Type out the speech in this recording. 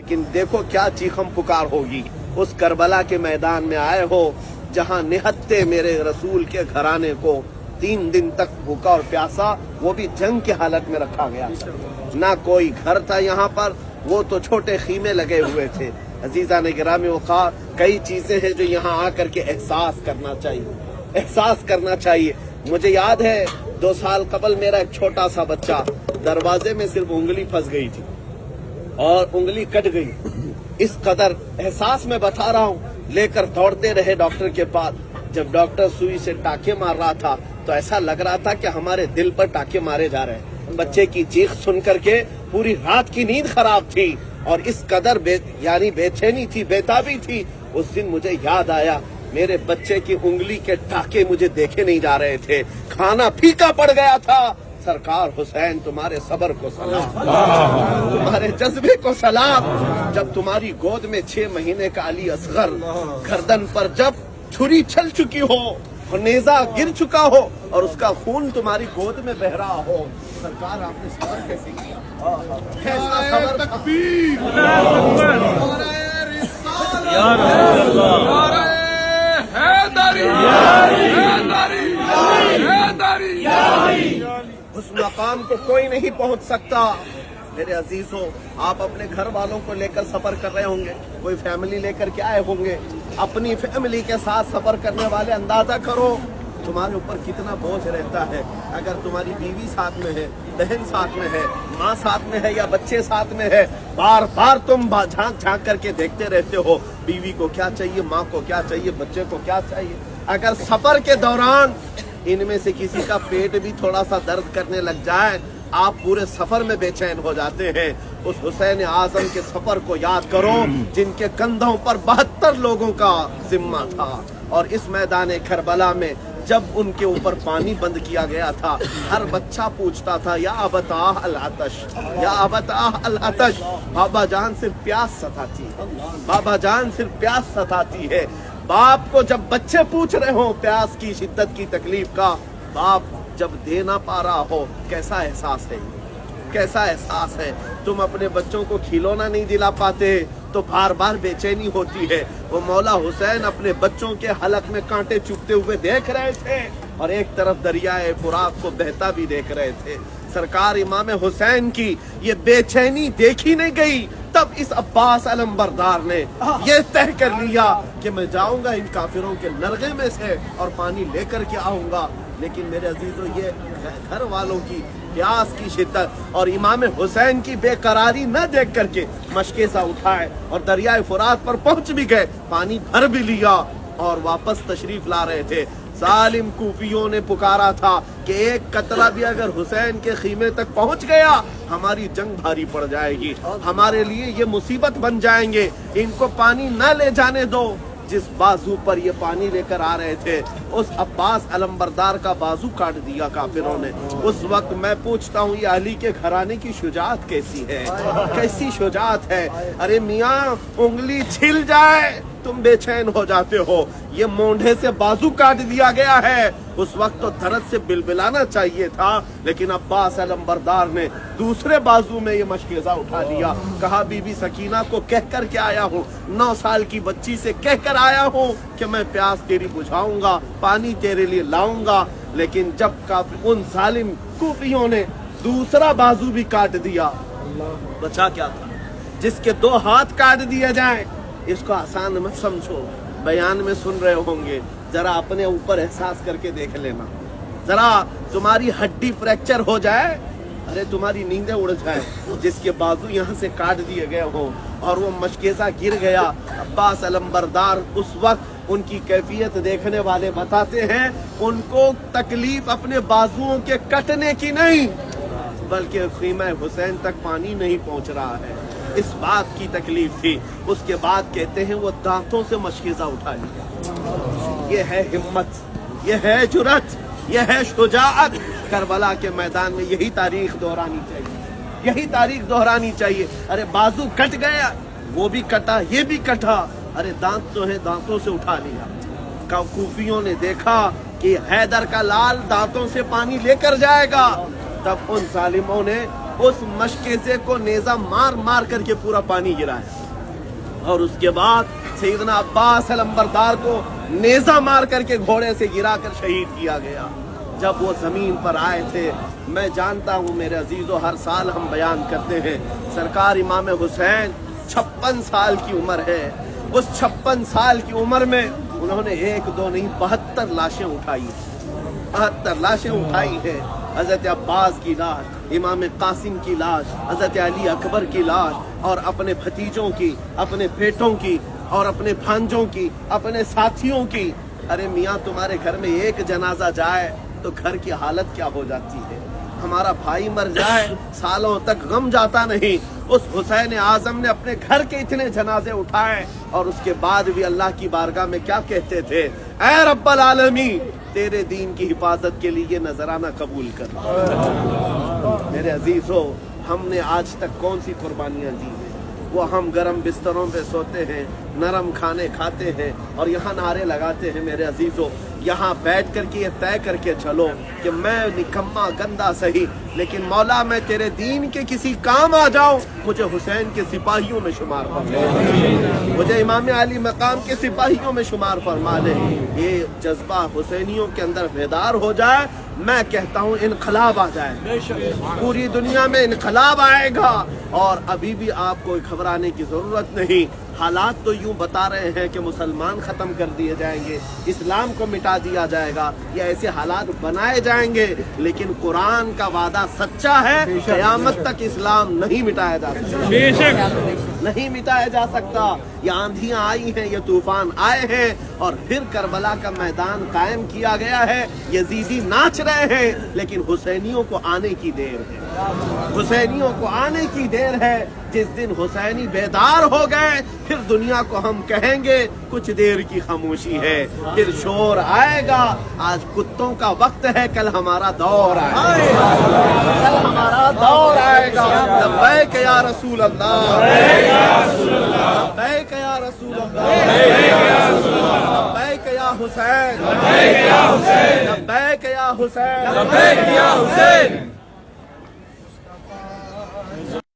लेकिन देखो क्या चीखम पुकार होगी। उस करबला के मैदान में आए हो जहां निहत्ते मेरे रसूल के घराने को 3 दिन तक भूखा और प्यासा, वो भी जंग की हालत में रखा गया था। ना कोई घर था यहाँ पर, वो तो छोटे खीमे लगे हुए थे। अजीजा ने गिरामी वक़ार, कई चीजें हैं जो यहाँ आकर के एहसास करना चाहिए, एहसास करना चाहिए। मुझे याद है 2 साल कबल मेरा एक छोटा सा बच्चा दरवाजे में सिर्फ उंगली फंस गई थी और उंगली कट गई। इस कदर एहसास में बता रहा हूँ, लेकर दौड़ते रहे डॉक्टर के पास। जब डॉक्टर सुई से टाके मार रहा था तो ऐसा लग रहा था कि हमारे दिल पर टाके मारे जा रहे हैं। बच्चे की चीख सुन करके पूरी रात की नींद खराब थी और इस कदर यानी बेचैनी थी, बेताबी थी। उस दिन मुझे याद आया, मेरे बच्चे की उंगली के टाके मुझे देखे नहीं जा रहे थे, खाना फीका पड़ गया था। सरकार हुसैन, तुम्हारे सब्र को सलाम, तुम्हारे जज्बे को सलाम। जब तुम्हारी गोद में 6 महीने का अली असगर गर्दन पर जब छुरी चल चुकी हो और नेजा गिर चुका हो और उसका खून तुम्हारी गोद में बह रहा हो, सरकार आपने सब्र कैसे किया? कैसा सब्र? तकबीर, उस मकाम को कोई नहीं पहुंच सकता। मेरे अजीजों, आप अपने घर वालों को लेकर सफर कर रहे होंगे, कोई फैमिली लेकर के आए होंगे। अपनी फैमिली के साथ सफर करने वाले अंदाजा करो तुम्हारे ऊपर कितना बोझ रहता है। अगर तुम्हारी बीवी साथ में है, बहन साथ में है, माँ साथ में है या बच्चे साथ में है, बार बार तुम झांक झांक करके देखते रहते हो बीवी को क्या चाहिए, माँ को क्या चाहिए, बच्चे को क्या चाहिए। अगर सफर के दौरान इनमें से किसी का पेट भी थोड़ा सा दर्द करने लग जाए, आप पूरे सफर में बेचैन हो जाते हैं। उस हुसैन आजम के सफर को याद करो जिनके कंधों पर 72 लोगों का जिम्मा था। और इस मैदान करबला में जब उनके ऊपर पानी बंद किया गया था, हर बच्चा पूछता था या अबताह अल अतश, या अबताह अल अतश। बाबा जान सिर्फ प्यास सताती है, बाबा जान सिर्फ प्यास सताती है। बाप को जब बच्चे पूछ रहे हो प्यास की शिद्दत की तकलीफ का, बाप जब दे ना पा रहा हो, कैसा एहसास है, कैसा एहसास है। तुम अपने बच्चों को खिलौना नहीं दिला पाते तो बार बार बेचैनी होती है। वो मौला हुसैन अपने बच्चों के हलक में कांटे चुभते हुए देख रहे थे और एक तरफ दरियाए फुरात को बहता भी देख रहे थे। सरकार इमाम हुसैन की ये बेचैनी देखी नहीं गई। तब इस अब्बास अलमबरदार ने ये तय कर लिया कि मैं जाऊंगा इन काफिरों के नरगे में से और पानी लेकर के आऊंगा। लेकिन मेरे अजीजों, ये घर वालों की प्यास की शिद्दत और इमाम हुसैन की बेकरारी न देख करके मशकेसा उठाए और दरियाए फुरात पर पहुंच भी गए, पानी भर भी लिया और वापस तशरीफ ला रहे थे। जालिम कूफियों ने पुकारा था कि एक कतरा भी अगर हुसैन के खीमे तक पहुंच गया, हमारी जंग भारी पड़ जाएगी, हमारे लिए ये मुसीबत बन जाएंगे, इनको पानी न ले जाने दो। जिस बाजू पर ये पानी लेकर आ रहे थे, उस अब्बास अलमबरदार का बाजू काट दिया काफिरों ने। उस वक्त मैं पूछता हूँ, ये अली के घराने की शुजाअत कैसी है, कैसी शुजाअत है। अरे मियाँ, उंगली छिल जाए तुम बेचैन हो जाते हो, ये मोंढे से बाजू काट दिया गया है। उस वक्त तो दर्द से बिलबिलाना चाहिए था, लेकिन अब्बास अलमबरदार ने दूसरे बाजू में ये मशकेज़ा उठा लिया। कहा बीबी सकीना को कह कर के आया हूँ, 9 साल की बच्ची से कह कर आया हूँ कि मैं प्यास तेरी बुझाऊंगा, पानी तेरे लिए लाऊंगा। लेकिन जब उन जालिम कूफियों ने दूसरा बाजू भी काट दिया, बचा क्या था? जिसके 2 हाथ काट दिए जाएं, इसको आसान मत समझो। बयान में सुन रहे होंगे, जरा अपने ऊपर एहसास करके देख लेना। जरा तुम्हारी हड्डी फ्रैक्चर हो जाए, अरे तुम्हारी नींदें उड़ जाए, जिसके बाजू यहाँ से काट दिए गए हो और वो मशकेज़ा गिर गया। अब्बास अलमबरदार उस वक्त उनकी कैफियत देखने वाले बताते हैं, उनको तकलीफ अपने बाजुओं के कटने की नहीं, बल्कि खीमा हुसैन तक पानी नहीं पहुंच रहा है, इस बात की तकलीफ थी। उसके बाद कहते हैं वो दांतों से मशकेज़ा उठा लिया। ये है हिम्मत, ये है जुरत, ये है शुजाअत। करबला के मैदान में यही तारीख दोहरानी चाहिए, यही तारीख दोहरानी चाहिए। अरे बाजू कट गया, वो भी कटा, ये भी कटा, अरे दांत तो है, दांतों से उठा लिया। कूफियों ने देखा कि हैदर का लाल दांतों से पानी लेकर जाएगा, तब उन जालिमों ने उस मशकेज़े को नेज़ा मार मार करके पूरा पानी गिराया, और उसके बाद सैयदना अब्बास अलंबरदार को नेज़ा मार करके घोड़े से गिरा कर शहीद किया गया। जब वो ज़मीन पर आए थे, मैं जानता हूँ मेरे अजीज़ों, हर साल हम बयान करते हैं, सरकार इमाम हुसैन 56 साल की उम्र है। उस 56 साल की उम्र में उन्होंने एक दो नहीं 72 लाशें उठाई, 72 लाशें उठाई है। हज़रत अब्बास की लाश, इमाम कासिम की लाश, हज़रत अली अकबर की लाश, और अपने भतीजों की, अपने बेटों की, और अपने भांजों की, अपने साथियों की। अरे मियाँ, तुम्हारे घर में एक जनाजा जाए तो घर की हालत क्या हो जाती है। हमारा भाई मर जाए सालों तक गम जाता नहीं। उस हुसैन आजम ने अपने घर के इतने जनाजे उठाए, और उसके बाद भी अल्लाह की बारगाह में क्या कहते थे, ऐ रब्बल आलमीन, तेरे दीन की हिफाजत के लिए ये नजराना कबूल कर। मेरे अजीजों, हमने आज तक कौन सी कुर्बानियां दी हैं? वो हम गरम बिस्तरों पे सोते हैं, नरम खाने खाते हैं, और यहाँ नारे लगाते हैं। मेरे अजीजों, यहाँ बैठ करके ये तय करके चलो कि मैं निकम्मा गंदा सही, लेकिन मौला मैं तेरे दीन के किसी काम आ जाऊं, मुझे हुसैन के सिपाहियों में शुमार फरमा, मुझे इमाम अली मकाम के सिपाहियों में शुमार फरमा ले। ये जज्बा हुसैनियों के अंदर बेदार हो जाए, मैं कहता हूँ इनकलाब आ जाए, पूरी दुनिया में इनकलाब आएगा। और अभी भी आपको घबराने की जरूरत नहीं। हालात तो यूं बता रहे हैं कि मुसलमान खत्म कर दिए जाएंगे, इस्लाम को मिटा दिया जाएगा, या ऐसे हालात बनाए जाएंगे, लेकिन कुरान का वादा सच्चा है, क़यामत तक इस्लाम नहीं मिटाया जा सकता, नहीं मिटाया जा सकता। ये आंधियां आई हैं, ये तूफान आए हैं, और फिर करबला का मैदान कायम किया गया है। यजीदी नाच रहे हैं, लेकिन हुसैनियों को आने की देर है, हुसैनियों को आने की देर है। जिस दिन हुसैनी बेदार हो गए, फिर दुनिया को हम कहेंगे कुछ देर की खामोशी है, फिर शोर आएगा। आज कुत्तों का वक्त है, कल हमारा दौर आएगा, कल हमारा दौर आएगा। लब्बैक या रसूल अल्लाह, लब्बैक या रसूल अल्लाह, लब्बैक या हुसैन, लब्बैक या हुसैन, लब्बैक या हुसैन।